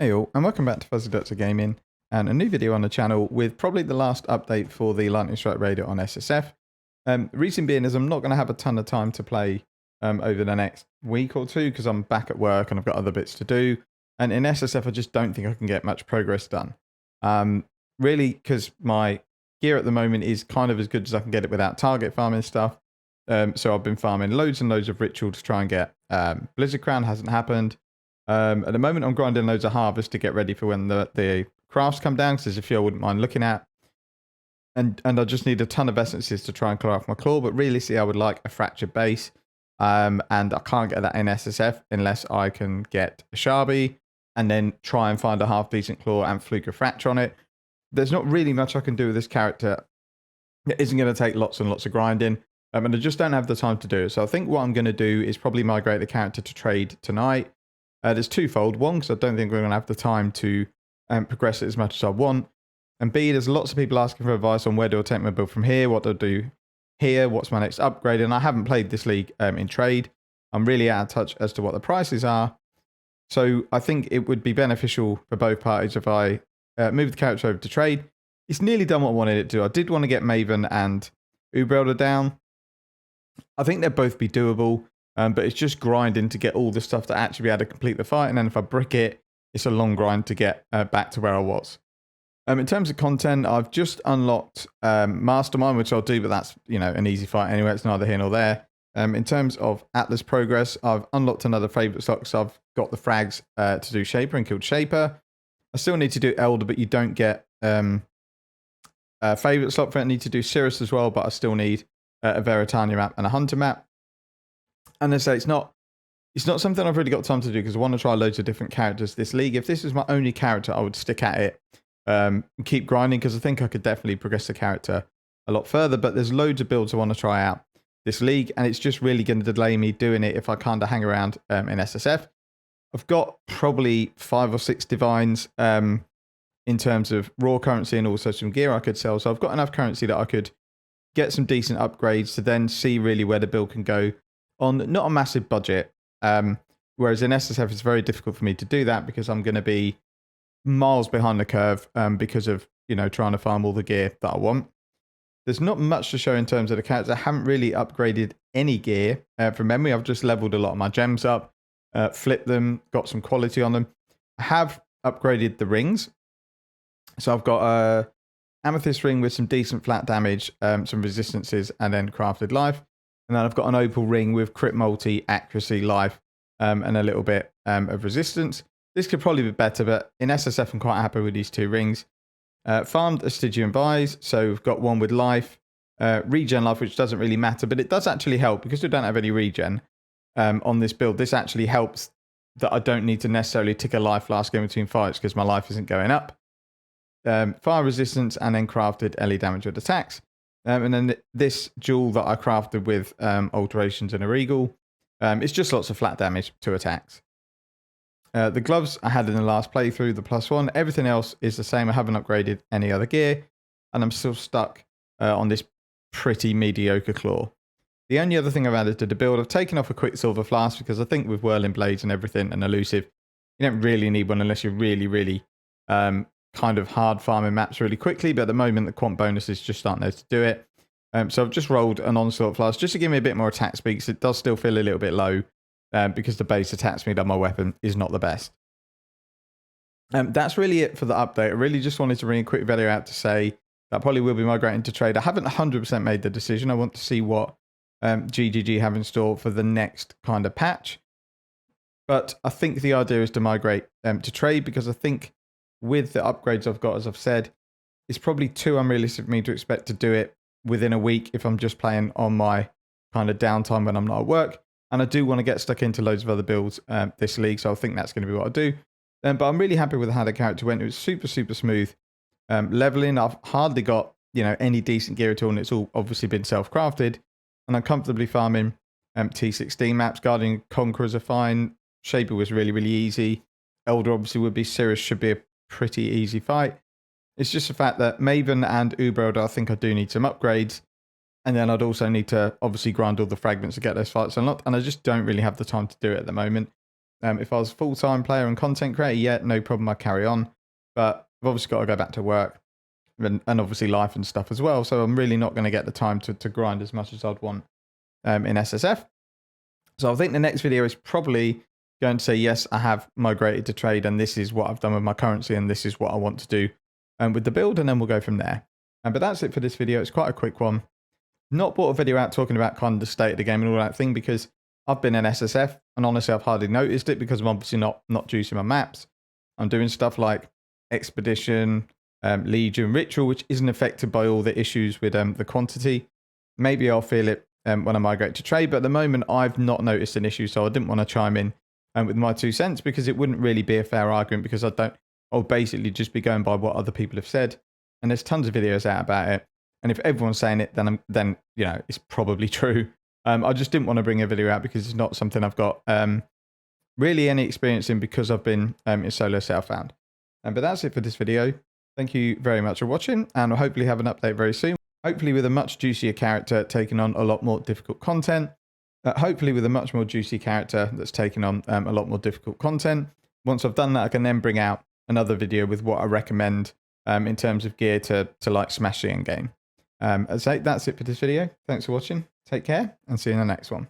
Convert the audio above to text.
Hey all, and welcome back to Fuzzy Ducks of Gaming, and a new video on the channel with probably the last update for the Lightning Strike Raider on SSF. Reason being is I'm not going to have a ton of time to play over the next week or two because I'm back at work and I've got other bits to do. And in SSF, I just don't think I can get much progress done. Really, because my gear at the moment is kind of as good as I can get it without target farming stuff. So I've been farming loads and loads of ritual to try and get Blizzard Crown. Hasn't happened. At the moment, I'm grinding loads of harvest to get ready for when the crafts come down, because there's a few I wouldn't mind looking at. And I just need a ton of essences to try and clear off my claw, but realistically, I would like a fractured base. And I can't get that in SSF unless I can get a Sharby and then try and find a half-decent claw and fluke a fracture on it. There's not really much I can do with this character. It isn't going to take lots and lots of grinding, and I just don't have the time to do it. So I think what I'm going to do is probably migrate the character to trade tonight. There's twofold. One, because I don't think we're going to have the time to progress it as much as I want. And B, there's lots of people asking for advice on where do I take my build from here, what do I do here, what's my next upgrade. And I haven't played this league in trade. I'm really out of touch as to what the prices are. So I think it would be beneficial for both parties if I move the character over to trade. It's nearly done what I wanted it to do. I did want to get Maven and Uber down. I think they'd both be doable. But it's just grinding to get all the stuff to actually be able to complete the fight. And then if I brick it, it's a long grind to get back to where I was. In terms of content, I've just unlocked Mastermind, which I'll do, but that's, an easy fight anyway. It's neither here nor there. In terms of Atlas progress, I've unlocked another favourite slot, so I've got the frags to do Shaper and killed Shaper. I still need to do Elder, but you don't get a favourite slot for it. I need to do Cirrus as well, but I still need a Veritania map and a Hunter map. And as I say, it's not something I've really got time to do because I want to try loads of different characters this league. If this was my only character, I would stick at it and keep grinding because I think I could definitely progress the character a lot further. But there's loads of builds I want to try out this league, and it's just really going to delay me doing it if I kind of hang around in SSF. I've got probably 5 or 6 divines in terms of raw currency and also some gear I could sell. So I've got enough currency that I could get some decent upgrades to then see really where the build can go on not a massive budget, whereas in SSF it's very difficult for me to do that because I'm going to be miles behind the curve because of trying to farm all the gear that I want. There's not much to show in terms of the characters. I haven't really upgraded any gear from memory. I've just leveled a lot of my gems up, flipped them, got some quality on them. I have upgraded the rings, so I've got a amethyst ring with some decent flat damage, some resistances, and then crafted life. And then I've got an opal ring with crit multi, accuracy, life, and a little bit of resistance. This could probably be better, but in SSF I'm quite happy with these 2 rings. Farmed a Stygian Vise, so we've got one with life, regen life, which doesn't really matter, but it does actually help because we don't have any regen on this build. This actually helps that I don't need to necessarily tick a life last game between fights because my life isn't going up. Fire resistance, and then crafted LE damage with attacks. And then this jewel that I crafted with alterations and a regal, it's just lots of flat damage to attacks. The gloves I had in the last playthrough, the +1. Everything else is the same. I haven't upgraded any other gear, and I'm still stuck on this pretty mediocre claw. The only other thing I've added to the build, I've taken off a Quicksilver Flask because I think with Whirling Blades and everything and Elusive, you don't really need one unless you're really, really kind of hard farming maps really quickly, but at the moment the quant bonuses just aren't there to do it. So I've just rolled an Onslaught Flask just to give me a bit more attack speed, because it does still feel a little bit low because the base attack speed on my weapon is not the best. That's really it for the update. I really just wanted to bring a quick video out to say that I probably will be migrating to trade. I haven't 100% made the decision. I want to see what GGG have in store for the next kind of patch. But I think the idea is to migrate to trade because I think with the upgrades I've got, as I've said, it's probably too unrealistic for me to expect to do it within a week if I'm just playing on my kind of downtime when I'm not at work. And I do want to get stuck into loads of other builds this league, so I think that's going to be what I do. But I'm really happy with how the character went. It was super, super smooth. Leveling, I've hardly got any decent gear at all, and it's all obviously been self-crafted. And I'm comfortably farming T16 maps. Guardian Conquerors are fine. Shaper was really, really easy. Elder obviously would be. Cirrus should be a pretty easy fight. It's just the fact that Maven and Uber, I think I do need some upgrades. And then I'd also need to obviously grind all the fragments to get those fights unlocked. And I just don't really have the time to do it at the moment. If I was a full-time player and content creator, yeah, no problem, I'd carry on. But I've obviously got to go back to work and obviously life and stuff as well. So I'm really not going to get the time to grind as much as I'd want in SSF. So I think the next video is probably going to say, yes, I have migrated to trade and this is what I've done with my currency and this is what I want to do with the build, and then we'll go from there. But that's it for this video. It's quite a quick one. Not brought a video out talking about kind of the state of the game and all that thing because I've been in SSF and honestly I've hardly noticed it because I'm obviously not juicing my maps. I'm doing stuff like Expedition, Legion, Ritual, which isn't affected by all the issues with the quantity. Maybe I'll feel it when I migrate to trade, but at the moment I've not noticed an issue, so I didn't want to chime in with my 2 cents because it wouldn't really be a fair argument because I'll basically just be going by what other people have said, and there's tons of videos out about it, and if everyone's saying it, then you know it's probably true. I just didn't want to bring a video out because it's not something I've got really any experience in because I've been in solo Southbound. But that's it for this video. Thank you very much for watching, and I'll hopefully have an update very soon. Hopefully with a much juicier character taking on a lot more difficult content. Hopefully with a much more juicy character that's taking on a lot more difficult content. Once I've done that, I can then bring out another video with what I recommend in terms of gear to like smash the end game. As I say, that's it for this video. Thanks for watching. Take care and see you in the next one.